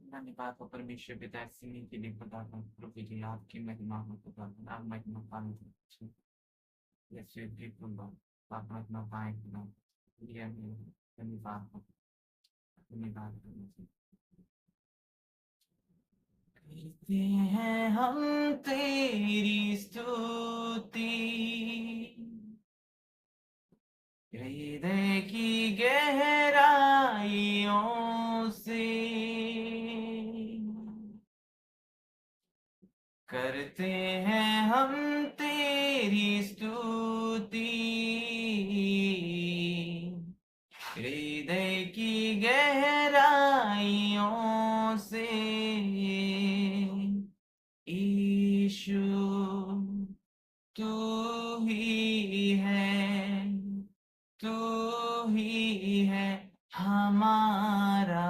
धन्यवाद हो परमेश्वर पिता इसी के लिए खुदावन प्रभु जी आपकी महिमा हो खुदावन आप महिमा पाएंगे यीशु की खुदा आप महिमा पाए खुदा ये हमें धन्यवाद हो धन्यवाद प्रभु जी करते हैं हम तेरी स्तुति हृदय की गहराइयों से करते हैं हम तेरी स्तुति हृदय की गहराइयों से ईशु तू ही है तू ही है हमारा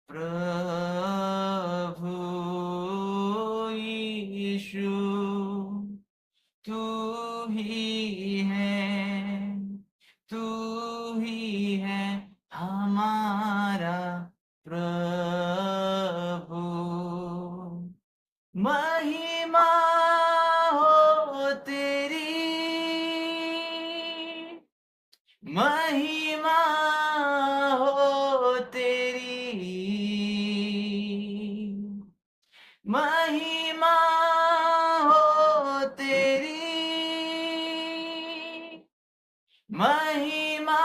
प्रभु यीशु तू ही है हमारा प्रभु महिमा हो तेरी महिमा हो तेरी महिमा हो तेरी महिमा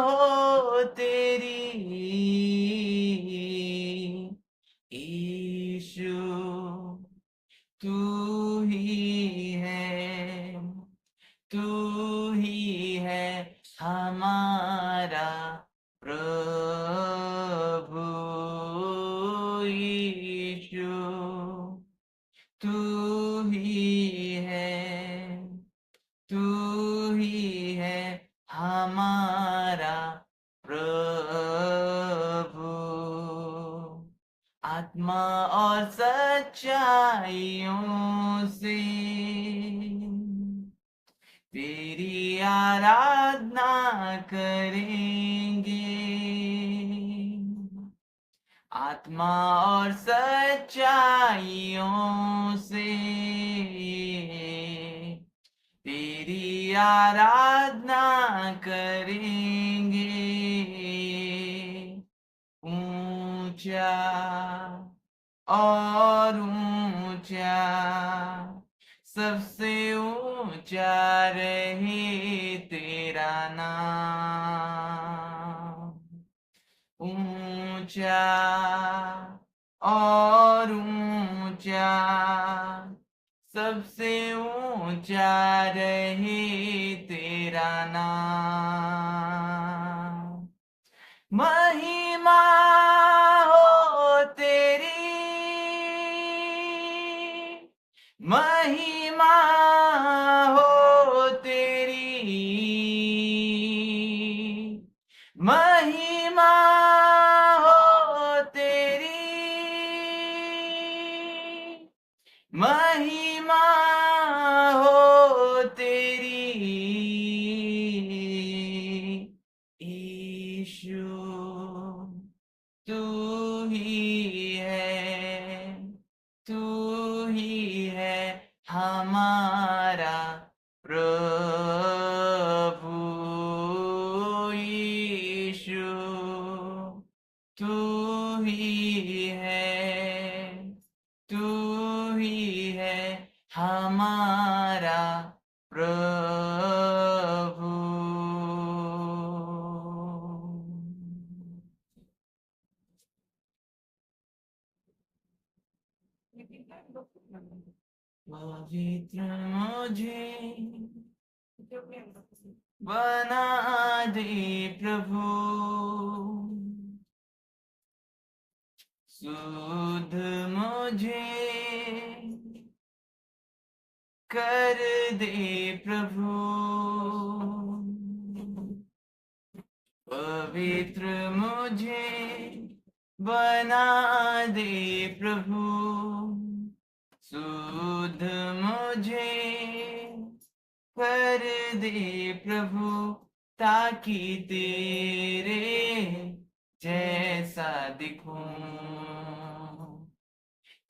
हो तेरी ईशु तू ही है हमारा प्रभु यीशु तू ही है हमारा प्रभु आत्मा और सच्चाइयों से तेरी आराधना करेंगे आत्मा और सच्चाइयों से तेरी आराधना करेंगे ऊंचा और ऊंचा सबसे ऊंचा रहे तेरा नाम ऊंचा और ऊंचा सबसे ऊंचा रहे तेरा नाम महिमा हो तेरी महिमा हो तेरी महिमा हो तेरी महिमा हो तेरी ईशु तू ही है हमारा प्रभु यीशु तू ही है हमारा प्रभु पवित्र मुझे बना दे प्रभु शुद्ध मुझे कर दे प्रभु पवित्र मुझे बना दे प्रभु शुद्ध मुझे कर दे प्रभु ताकि तेरे जैसा दिखूं,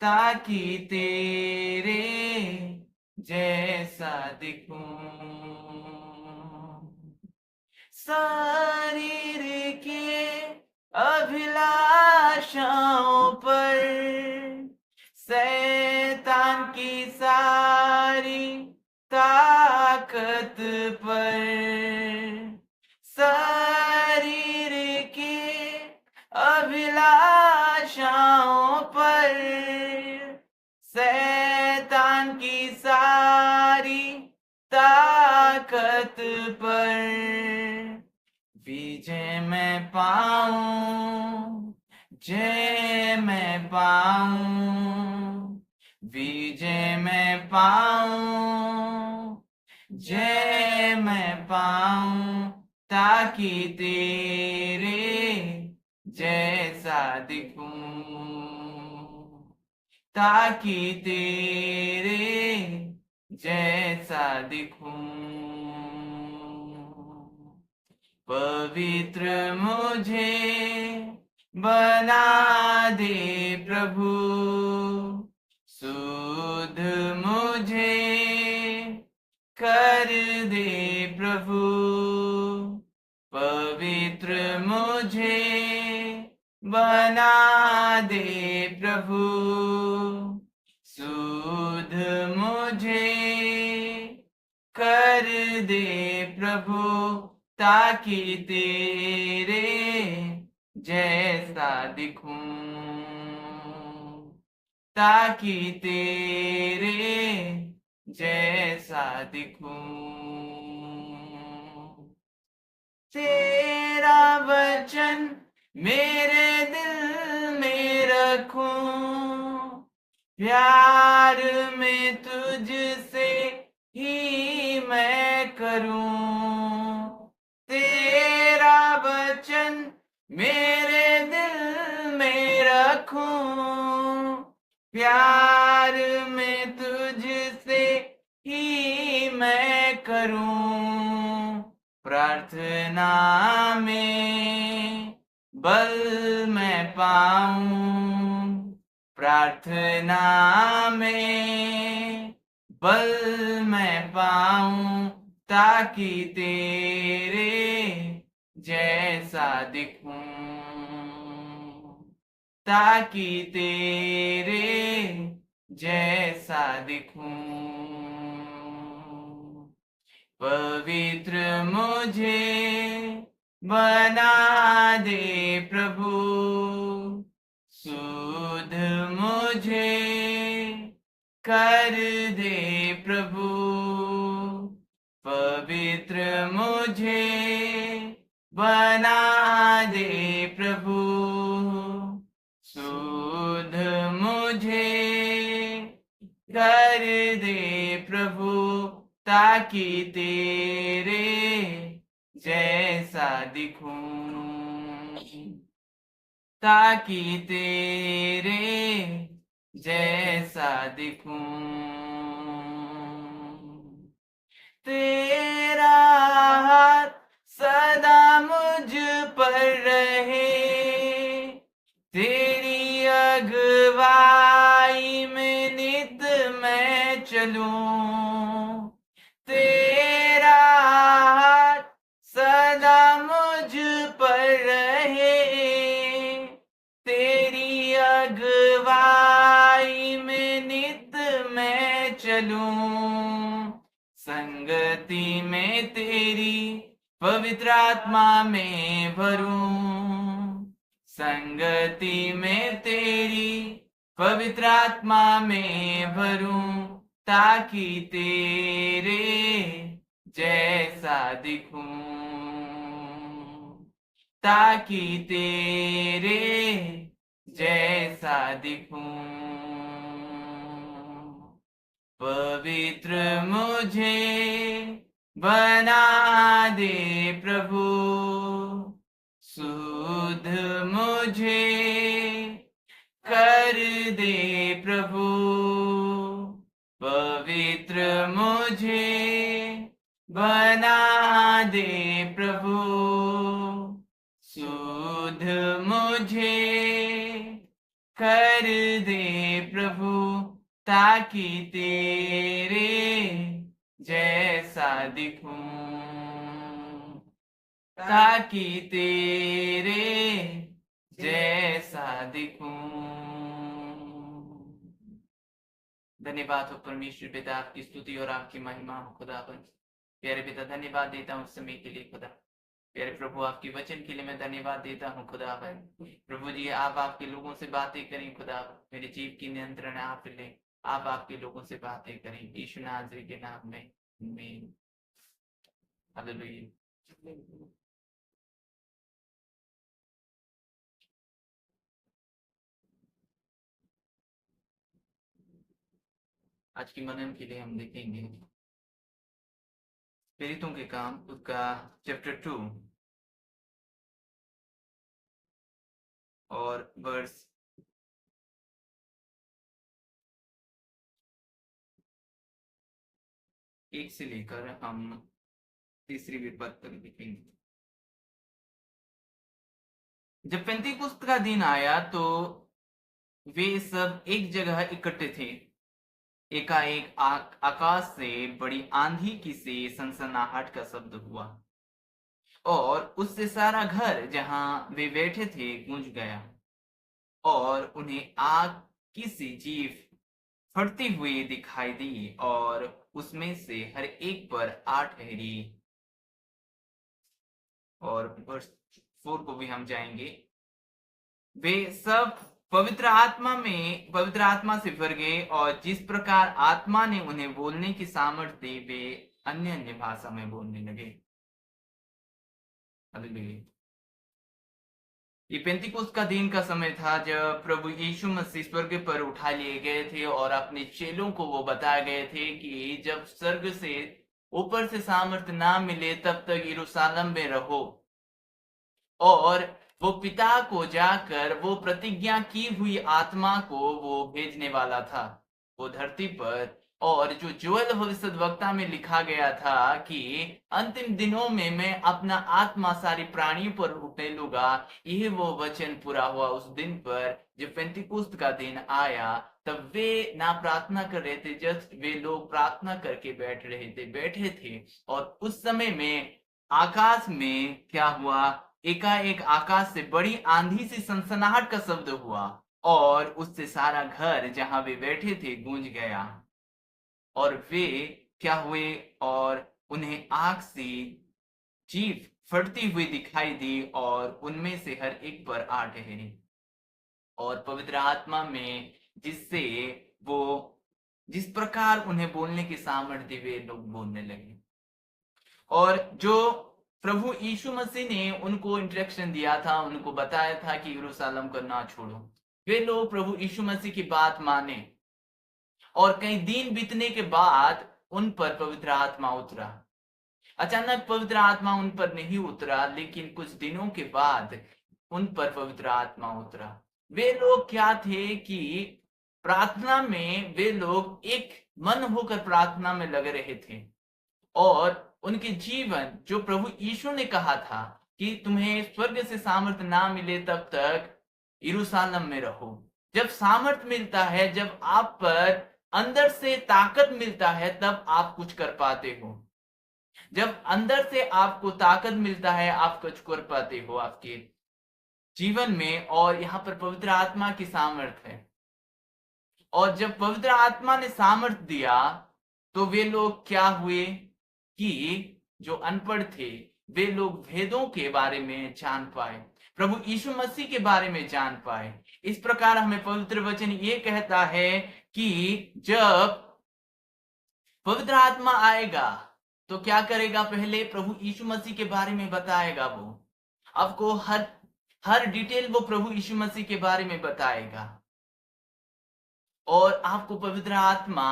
ताकि तेरे जैसा दिखूं। शरीर के अभिलाषाओं पर शैतान की सारी ताकत पर, शरीर के अभिलाषाओं पर शैतान की सारी ताकत पर विजय मैं पाऊं, जय मैं पाऊं, विजय मैं पाऊं, जय मैं पाऊं, ताकि तेरे जैसा दिखूं, ताकि तेरे जैसा दिखूं। पवित्र मुझे बना दे प्रभु, शुद्ध मुझे कर दे प्रभु, पवित्र मुझे बना दे प्रभु, शुद्ध मुझे कर दे प्रभु, ताकि तेरे जैसा दिखूं, ताकि तेरे जैसा दिखूं। तेरा वचन मेरे दिल में रखूं, प्यार में तुझसे ही मैं करूं। तेरा वचन मेरे दिल में रखूं, प्यार में तुझसे ही मैं करूं। प्रार्थना में बल मैं पाऊं, प्रार्थना में बल मैं पाऊं, ताकि तेरे जैसा दिखूं, ताकि तेरे जैसा दिखूं। पवित्र मुझे बना दे प्रभु, शुद्ध मुझे कर दे प्रभु, पवित्र मुझे बना दे प्रभु, शुद्ध मुझे कर दे प्रभु, ताकि तेरे जैसा दिखूं, ताकि तेरे जैसा दिखूं। तेरा हाथ सदा मुझ पर रहे, तेरी अगुवाई में नित मैं चलूं। तेरा हाथ सदा मुझ पर रहे, तेरी अगुवाई में नित मैं चलूं। संगति में तेरी पवित्र आत्मा में भरूं, संगति में तेरी पवित्र आत्मा में भरूं, ताकि तेरे जैसा दिखूं, ताकि तेरे जैसा दिखूं। पवित्र मुझे बना दे प्रभु, शुद्ध मुझे कर दे प्रभु, पवित्र मुझे बना दे प्रभु, शुद्ध कर दे प्रभु, ताकि तेरे जैसा दिखूं, ताकि तेरे जैसा दिखूं। धन्यवाद हो परमेश्वर पिता, आपकी स्तुति और आपकी महिमा हो खुदावन। प्यारे पिता, धन्यवाद देता हूँ समय के लिए खुदा। प्यारे प्रभु, आपके वचन के लिए मैं धन्यवाद देता हूँ खुदावन। प्रभु जी, आप आपके लोगों से बातें करें खुदा। मेरे जीव की नियंत्रण आप ले। आप आपके लोगों से बातें करें यीशु नाज़री के नाम में, आमीन। हालेलुया। आज की मनन के लिए हम देखेंगे प्रेरितों के काम उसका चैप्टर 2 और वर्स 1 से लेकर हम तीसरी विपत्ति तक देखेंगे। जब पेंतीकुस्त का दिन आया तो वे सब एक जगह इकट्ठे थे। एकाएक आकाश से बड़ी आंधी की से सनसनाहट का शब्द हुआ और उससे सारा घर जहां वे बैठे थे गूंज गया, और उन्हें आग की सी जीभ फटती हुई दिखाई दी और उसमें से हर एक पर 8 ठहरी। और वर्स 4 को भी हम जाएंगे। वे सब पवित्र आत्मा से भर गए, और जिस प्रकार आत्मा ने उन्हें बोलने की सामर्थ्य दी, वे अन्य अन्य भाषा में बोलने लगे। हालेलुया। ये पेंतीकोस्त का दिन का समय था जब प्रभु यीशु मसीह स्वर्ग पर उठा लिए गए थे, और अपने चेलों को वो बताए गए थे कि जब स्वर्ग से ऊपर से सामर्थ्य ना मिले तब तक यरूशलेम में रहो, और वो पिता को जाकर वो प्रतिज्ञा की हुई आत्मा को वो भेजने वाला था वो धरती पर। और जो जोएल भविष्यद्वक्ता में लिखा गया था कि अंतिम दिनों में मैं अपना आत्मा सारी प्राणियों पर उठने लूंगा, यह वो वचन पूरा हुआ उस दिन पर जब पेंतीकोस्त का दिन आया। तब वे ना प्रार्थना कर रहे थे, जस्ट वे लोग प्रार्थना करके बैठे थे। और उस समय में आकाश में क्या हुआ, एकाएक आकाश से बड़ी आंधी सी सनसनाहट का शब्द हुआ, और उससे सारा घर जहां वे बैठे थे गूंज गया। और वे क्या हुए, और उन्हें आग से जीभ फटती हुई दिखाई दी, और उनमें से हर एक पर 8 ठहरी। और पवित्र आत्मा में जिससे वो जिस प्रकार उन्हें बोलने की सामर्थ्य वे लोग बोलने लगे। और जो प्रभु यीशु मसीह ने उनको इंस्ट्रक्शन दिया था, उनको बताया था कि यरूशलेम को ना छोड़ो, वे लोग प्रभु यीशु मसीह की बात माने। और कई दिन बीतने के बाद उन पर पवित्र आत्मा उतरा। अचानक पवित्र आत्मा उन पर नहीं उतरा, लेकिन कुछ दिनों के बाद उन पर पवित्र आत्मा उतरा। वे लोग क्या थे कि प्रार्थना में वे लोग एक मन होकर प्रार्थना में लगे रहे थे, और उनके जीवन जो प्रभु यीशु ने कहा था कि तुम्हें स्वर्ग से सामर्थ्य ना मिले तब तक यरूशलेम में रहो। जब सामर्थ्य मिलता है, जब आप पर अंदर से ताकत मिलता है, तब आप कुछ कर पाते हो। जब अंदर से आपको ताकत मिलता है, आप कुछ कर पाते हो आपके जीवन में। और यहाँ पर पवित्र आत्मा की सामर्थ्य है। और जब पवित्र आत्मा ने सामर्थ्य दिया तो वे लोग क्या हुए कि जो अनपढ़ थे वे लोग वेदों के बारे में जान पाए, प्रभु यीशु मसीह के बारे में जान पाए। इस प्रकार हमें पवित्र वचन ये कहता है कि जब पवित्र आत्मा आएगा तो क्या करेगा, पहले प्रभु यीशु मसीह के बारे में बताएगा। वो आपको हर डिटेल वो प्रभु यीशु मसीह के बारे में बताएगा। और आपको पवित्र आत्मा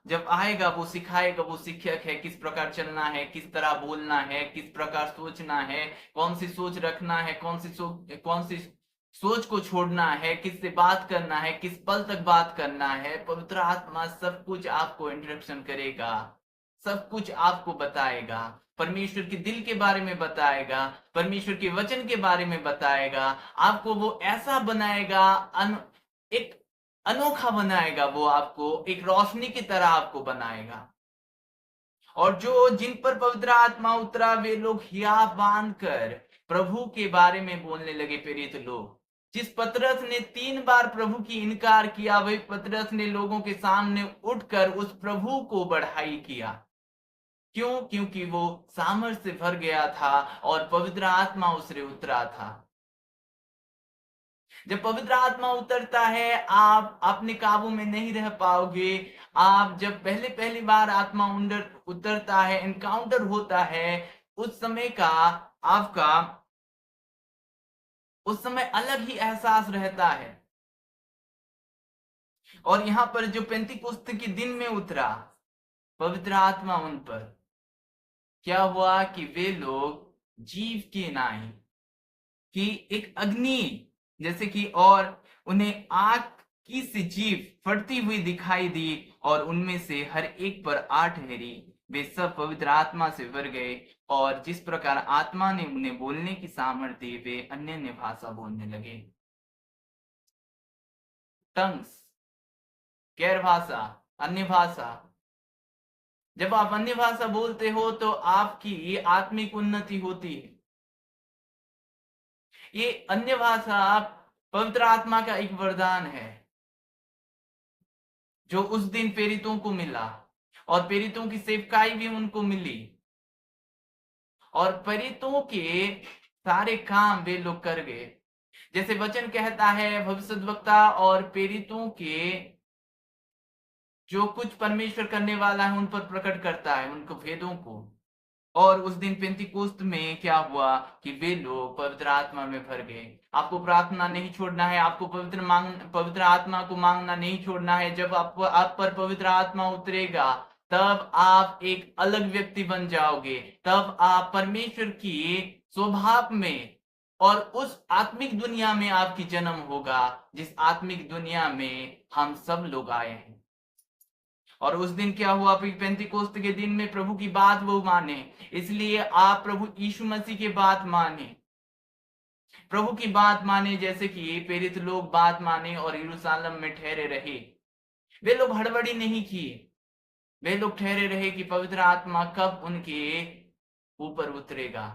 जब आएगा वो सिखाएगा, वो शिक्षक है, किस प्रकार चलना है, किस तरह बोलना है, किस प्रकार सोचना है, कौन सी सोच रखना है, कौन सी सोच को छोड़ना है, किससे बात करना है, किस पल तक बात करना है। पवित्र आत्मा सब कुछ आपको इंस्ट्रक्शन करेगा, सब कुछ आपको बताएगा, परमेश्वर के दिल के बारे में बताएगा, परमेश्वर के वचन के बारे में बताएगा। आपको वो ऐसा बनाएगा एक अनोखा बनाएगा, वो आपको एक रोशनी की तरह आपको बनाएगा। और जो जिन पर पवित्र आत्मा उतरा वे लोग हिया बांधकर प्रभु के बारे में बोलने लगे। प्रेरित लोग, जिस पतरस ने 3 बार प्रभु की इनकार किया, वही पतरस ने लोगों के सामने उठकर उस प्रभु को बढ़ाई किया। क्यों? क्योंकि वो सामर्थ से भर गया था और पवित्र आत्मा उससे उतरा था। जब पवित्र आत्मा उतरता है, आप अपने काबू में नहीं रह पाओगे। आप जब पहली बार आत्मा उतरता है, एनकाउंटर होता है, उस समय का आपका उस समय अलग ही एहसास रहता है। और यहां पर जो पेंतीकोस्त के दिन में उतरा पवित्र आत्मा उन पर, क्या हुआ कि वे लोग जीव के नाई कि एक अग्नि जैसे कि, और उन्हें आग की सी जीव फटती हुई दिखाई दी और उनमें से हर एक पर 8 ठहरी। वे सब पवित्र आत्मा से भर गए और जिस प्रकार आत्मा ने उन्हें बोलने की सामर्थ्य दी, वे अन्य भाषा बोलने लगे। टंग्स, गैर भाषा, अन्य भाषा। जब आप अन्य भाषा बोलते हो तो आपकी आत्मिक उन्नति होती है। ये अन्य भाषा पवित्र आत्मा का एक वरदान है जो उस दिन प्रेरितों को मिला, और प्रेरितों की सेवकाई भी उनको मिली, और प्रेरितों के सारे काम वे लोग कर गए। जैसे वचन कहता है, भविष्यद्वक्ता और प्रेरितों के जो कुछ परमेश्वर करने वाला है उन पर प्रकट करता है उनको भेदों को। और उस दिन पेंतीकोस्त में क्या हुआ कि वे लोग पवित्र आत्मा में भर गए। आपको प्रार्थना नहीं छोड़ना है, आपको पवित्र आत्मा को मांगना नहीं छोड़ना है। जब आप पर पवित्र आत्मा उतरेगा, तब आप एक अलग व्यक्ति बन जाओगे। तब आप परमेश्वर की स्वभाव में और उस आत्मिक दुनिया में आपकी जन्म होगा, जिस आत्मिक दुनिया में हम सब लोग आए हैं। और उस दिन क्या हुआ? पेंतीकोस्त के दिन में प्रभु की बात वो माने, इसलिए आप प्रभु यीशु मसीह की बात माने, प्रभु की बात माने, जैसे कि प्रेरित लोग बात माने और यरूशलेम में ठहरे रहे। वे लोग हड़बड़ी नहीं किए, वे लोग ठहरे रहे कि पवित्र आत्मा कब उनके ऊपर उतरेगा,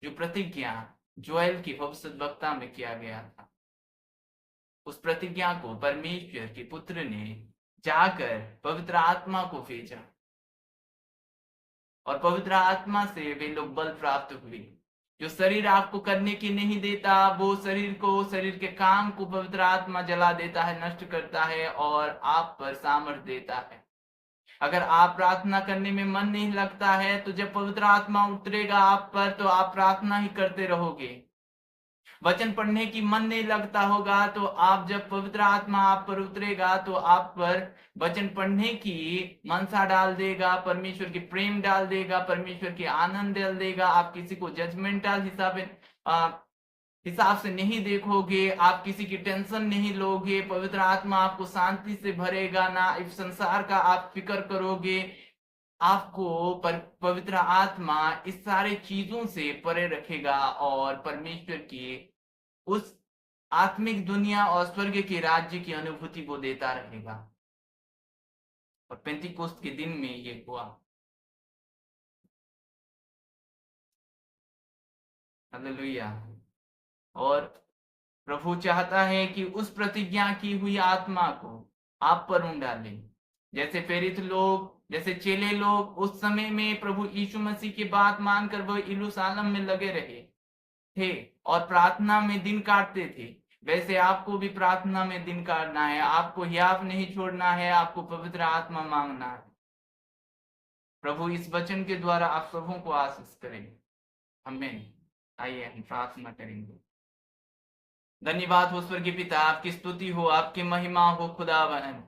जो प्रतिज्ञा जोएल की भविष्यद्वक्ता में किया गया था। उस प्रतिज्ञा को परमेश्वर के पुत्र ने जाकर पवित्र आत्मा को भेजा, और पवित्र आत्मा से वे लोग बल प्राप्त हुए। जो शरीर आपको करने की नहीं देता, वो शरीर के काम को पवित्र आत्मा जला देता है, नष्ट करता है और आप पर सामर्थ्य देता है। अगर आप प्रार्थना करने में मन नहीं लगता है, तो जब पवित्र आत्मा उतरेगा आप पर, तो आप प्रार्थना ही करते रहोगे। वचन पढ़ने की मन नहीं लगता होगा, तो आप जब पवित्र आत्मा आप पर उतरेगा, तो आप पर वचन पढ़ने की मनसा डाल देगा, परमेश्वर की प्रेम डाल देगा, परमेश्वर की आनंद डाल देगा। आप किसी को जजमेंटल हिसाब से नहीं देखोगे, आप किसी की टेंशन नहीं लोगे। पवित्र आत्मा आपको शांति से भरेगा, ना इस संसार का आप फिक्र करोगे। आपको पवित्र आत्मा इस सारे चीजों से परे रखेगा और परमेश्वर की उस आत्मिक दुनिया और स्वर्ग के राज्य की अनुभूति वो देता रहेगा। और पेंतीकोस्त के दिन में ये हुआ। हालेलुया। और प्रभु चाहता है कि उस प्रतिज्ञा की हुई आत्मा को आप पर डाले। जैसे प्रेरित लोग, जैसे चेले लोग उस समय में प्रभु यीशु मसीह की बात मानकर वह यरूशलेम में लगे रहे थे और प्रार्थना में दिन काटते थे, वैसे आपको भी प्रार्थना में दिन काटना है। आपको याद नहीं छोड़ना है, आपको पवित्र आत्मा मांगना है। प्रभु इस वचन के द्वारा आप प्रभु को आशीष करें। आमीन। आइए हम प्रार्थना करेंगे। धन्यवाद हो स्वर्गीय पिता, आपकी स्तुति हो, आपकी महिमा हो खुदावन।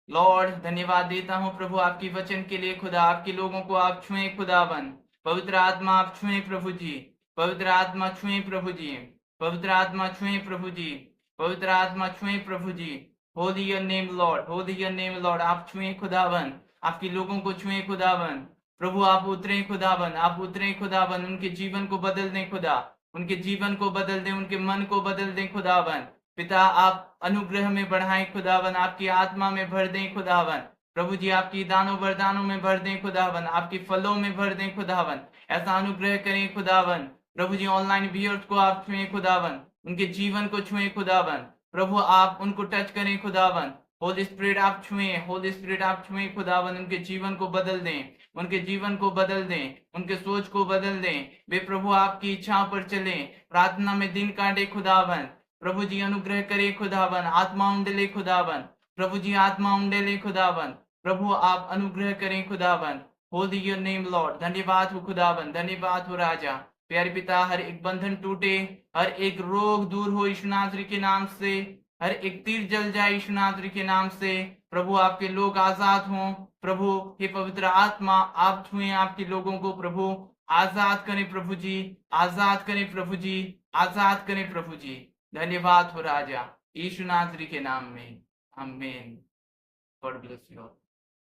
लॉर्ड धन्यवाद देता हूं प्रभु आपकी वचन के लिए। खुदा, आपके लोगों को आप छुए खुदावन। पवित्र आत्मा आप छुए प्रभु जी, पवित्र आत्मा छुए प्रभु जी, पवित्र आत्मा छुए प्रभु जी, पवित्र आत्मा छुए प्रभु जी। Holy your name Lord, holy your name Lord. आप छुए खुदावन, आपके लोगों को छुए खुदावन। प्रभु आप उतरे खुदावन, आप उतरे खुदावन, उनके जीवन को बदल दें खुदा, उनके जीवन को बदल दें, उनके मन को बदल दें खुदावन। पिता आप अनुग्रह में बढ़ाएं खुदावन, आपकी आत्मा में भर दें खुदावन। प्रभु जी आपकी दानों वरदानों में भर दें खुदावन, आपकी फलों में भर दें खुदावन। ऐसा अनुग्रह करें खुदावन। प्रभु जी ऑनलाइन व्यूअर्स को आप छुएं खुदावन, उनके जीवन को छुएं खुदावन। प्रभु आप उनको टच करें खुदावन। होली स्पिरिट आप छुएं, होली स्पिरिट आप छुएं खुदावन, उनके जीवन को बदल दें, उनके जीवन को बदल दें, उनके सोच को बदल दें। वे प्रभु आपकी इच्छाओं पर चले, प्रार्थना में दिन काटे खुदावन। प्रभु जी अनुग्रह करे खुदावन, आत्मा उंडेले खुदावन। प्रभु जी आत्मा उंडेले खुदावन। प्रभु आप अनुग्रह करें खुदावन। Holi your name Lord. धन्यवाद हो खुदावन, धन्यवाद हो राजा। प्यारे पिता हर एक बंधन टूटे, हर एक रोग दूर हो यीशु नासरी के नाम से, हर एक तीर जल जाए यीशु नासरी के नाम से। प्रभु आपके लोग आजाद हों। प्रभु हे पवित्र आत्मा आप छुएं आपके लोगों को। प्रभु आजाद करें प्रभु जी, आजाद करें प्रभु जी, आजाद करें प्रभु जी। धन्यवाद हो राजा, यीशु नासरी के नाम में, आमीन। God bless you all.